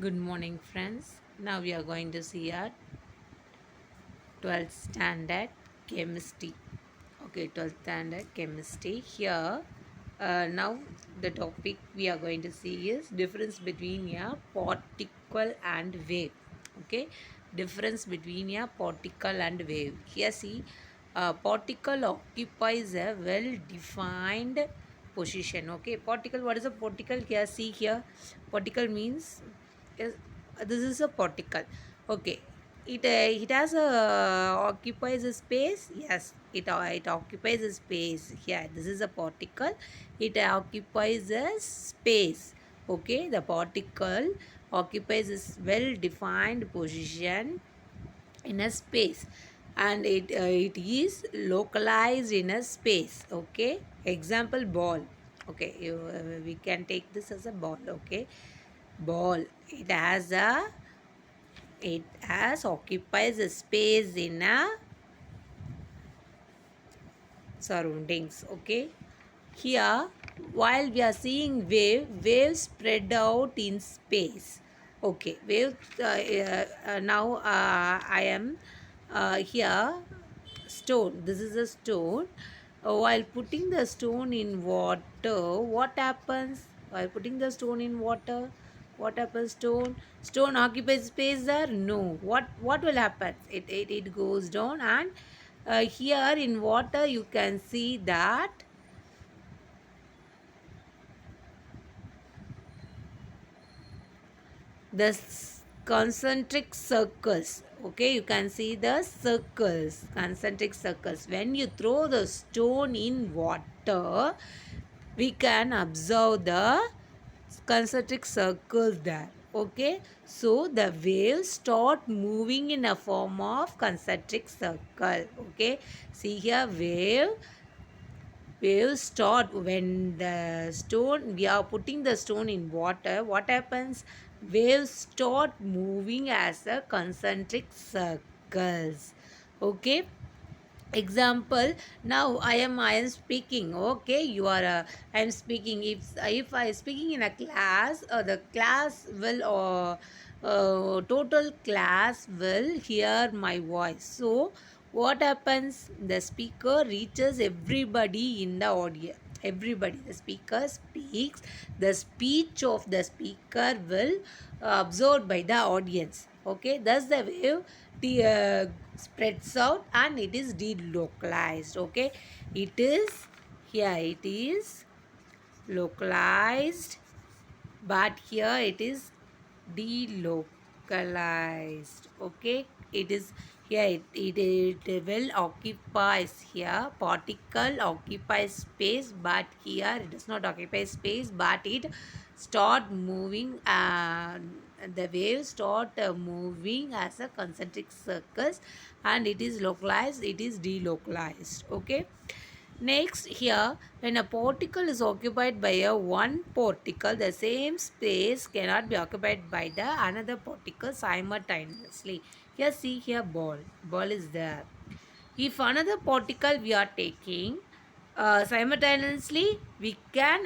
Good morning, friends. Now we are going to see our 12th standard chemistry. Okay, 12th standard chemistry. Here, now the topic we are going to see is difference between a particle and wave. Okay, difference between a particle and wave. Here, see, a particle occupies a well-defined position. Okay, particle. What is a particle? Here, see here. Particle means is this is a particle. Okay, it has a occupies a space. Yes, it occupies a space. Here, this is a particle. It occupies a space. Okay, the particle occupies a well defined position in a space, and it is localized in a space. Okay, example, ball. Okay, we can take this as a ball. Okay, ball, it has occupies a space in a surroundings. Okay, here, while we are seeing waves spread out in space. Okay, wave, now I am here, stone. This is a stone. While putting the stone in water, what happens? While putting the stone in water, what happens? Stone occupies space there? No. What will happen? It goes down, and here in water you can see that the concentric circles. Okay, you can see the circles, concentric circles. When you throw the stone in water, we can observe the concentric circles there. Okay, so the waves start moving in a form of concentric circle. Okay, see here, waves start when the stone, we are putting the stone in water. What happens? Waves start moving as a concentric circles. Okay, example, now I am speaking. Okay, you are I am speaking. If I am speaking in a class, the class will total class will hear my voice. So what happens? The speaker reaches everybody in the audience. Everybody, the speaker speaks, the speech of the speaker will absorbed by the audience. Okay, thus the wave spreads out and it is delocalized. Okay, it is, here it is localized, but here it is delocalized. Okay, it is here, it will occupies, here particle occupies space, but here it does not occupy space, but it start moving, the waves start moving as a concentric circles, and it is localized, it is delocalized. Okay, next, here, when a particle is occupied by a one particle, the same space cannot be occupied by the another particle simultaneously. Here, see here, ball is there. If another particle we are taking simultaneously, we can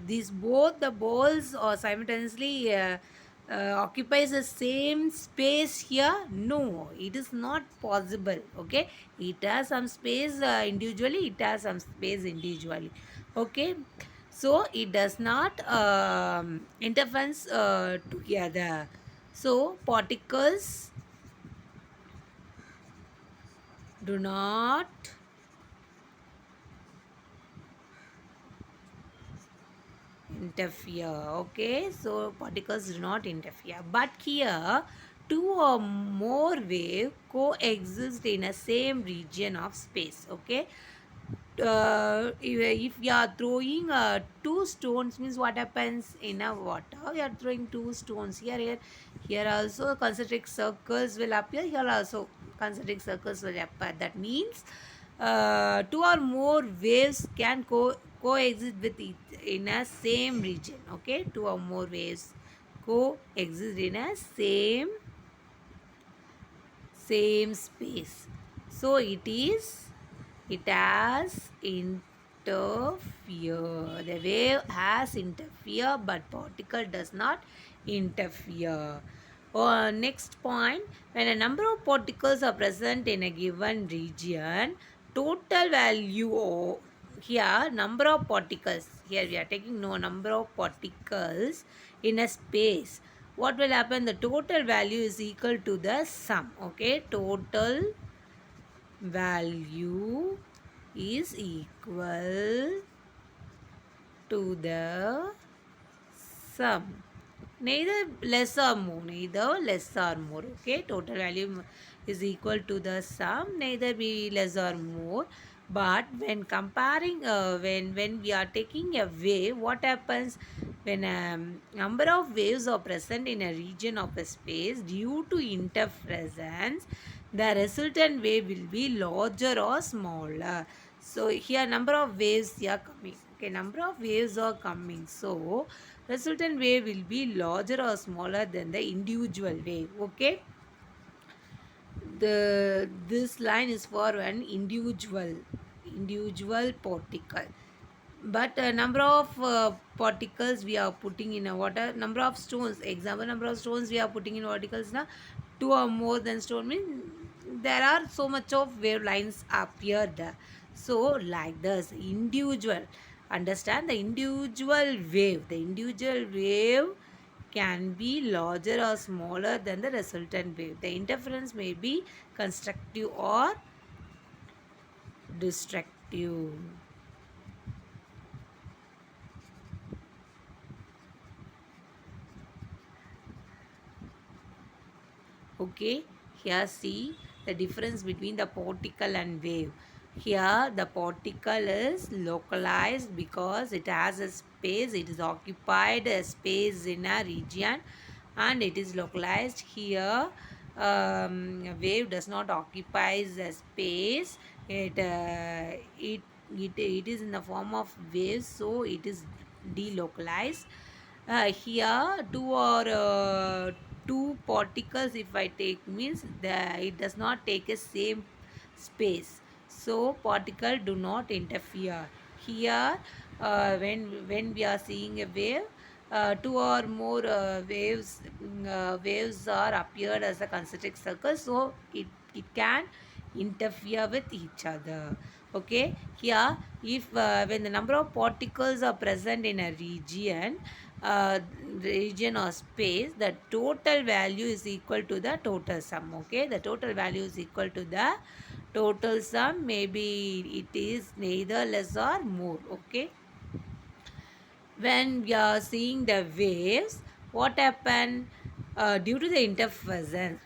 these both the balls or simultaneously occupies the same space here. No, it is not possible. Okay, it has some space individually, it has some space individually. Okay, so it does not interference together. So particles do not interfere. Okay, so particles do not interfere, but here two or more wave coexist in a same region of space. Okay, if you are throwing two stones, means what happens in a water? You are throwing two stones here also concentric circles will appear, here also concentric circles will appear. That means two or more waves can coexist with it in a same region. Okay, two or more waves coexist in a same space. So it has interfere. The wave has interfere, but particle does not interfere. Next point, when a number of particles are present in a given region, total value of here number of particles, here we are taking no number of particles in a space, what will happen, the total value is equal to the sum. Okay, total value is equal to the sum, neither less or more, neither less or more. Okay, total value is equal to the sum, neither be less or more. But when comparing, when we are taking a wave, what happens when a number of waves are present in a region of a space, due to interference, the resultant wave will be larger or smaller. So here number of waves are coming. Okay, number of waves are coming, so resultant wave will be larger or smaller than the individual wave. Okay, the this line is for an individual particle, but number of particles we are putting in a water, number of stones, example number of stones we are putting in particles na, two or more than stone mean there are so much of wave lines appear there. So like this individual, understand, the individual wave can be larger or smaller than the resultant wave. The interference may be constructive or destructive. Okay, here see the difference between the particle and wave. Here the particle is localized because it has a space, it is occupied a space in a region and it is localized. Here wave does not occupy the space, it is in the form of waves, so it is delocalized. Here two particles if I take means it does not take a same space, so particle do not interfere. Here when we are seeing a wave, two or more waves are appeared as a concentric circle, so it can interfere with each other. Okay, here if when the number of particles are present in a uh, region or space, the total value is equal to the total sum. Okay, the total value is equal to the total sum, maybe it is neither less or more. Okay, when we are seeing the waves, what happened, due to the interference,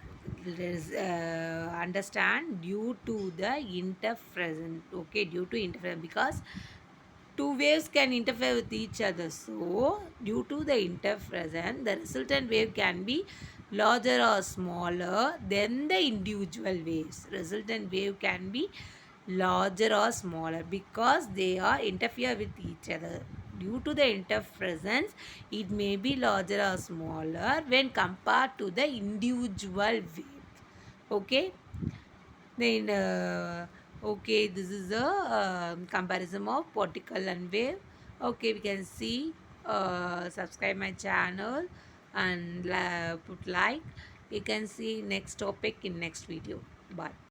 understand, due to the interference. Okay, due to interference, because two waves can interfere with each other, so due to the interference the resultant wave can be larger or smaller than the individual waves. Resultant wave can be larger or smaller because they are interfere with each other. Due to the interference, it may be larger or smaller when compared to the individual wave. Okay, then okay, this is a comparison of particle and wave. Okay, we can see, subscribe my channel and put like. You can see next topic in next video. Bye.